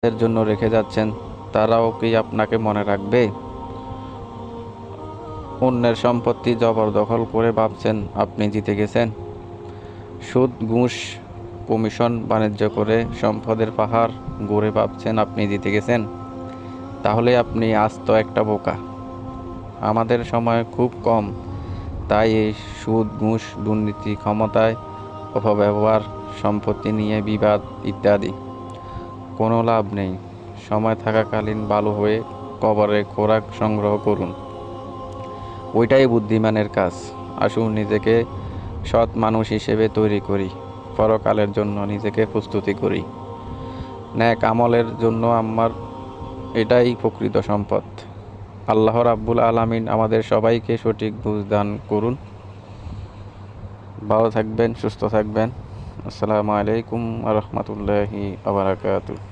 এর জন্য রেখে যাচ্ছেন, তারাও কি আপনাকে মনে রাখবে? অন্যের সম্পত্তি জবরদখল করে ভাবছেন আপনি জিতে গেছেন। সুদ, ঘুষ, কমিশন বাণিজ্য করে সম্পদের পাহাড় গড়ে ভাবছেন আপনি জিতে গেছেন। তাহলে আপনি আস্ত একটা বোকা। আমাদের সময় খুব কম, তাই এই সুদ, ঘুষ, দুর্নীতি, ক্ষমতায় অপব্যবহার, সম্পত্তি নিয়ে বিবাদ ইত্যাদি কোনো লাভ নেই। সময় থাকাকালীন ভালো হয়ে কবরে খোরাক সংগ্রহ করুন, ওইটাই বুদ্ধিমানের কাজ। আসুন নিজেকে সৎ মানুষ হিসেবে তৈরি করি, পরকালের জন্য নিজেকে প্রস্তুতি করি। ন্যাক আমলের জন্য আমার এটাই প্রকৃত সম্পদ। আল্লাহ রাব্বুল আলামিন আমাদের সবাইকে সঠিক বুঝ দান করুন। ভালো থাকবেন, সুস্থ থাকবেন। আসসালামু আলাইকুম ওয়া রাহমাতুল্লাহি ওয়া বারাকাতুহু।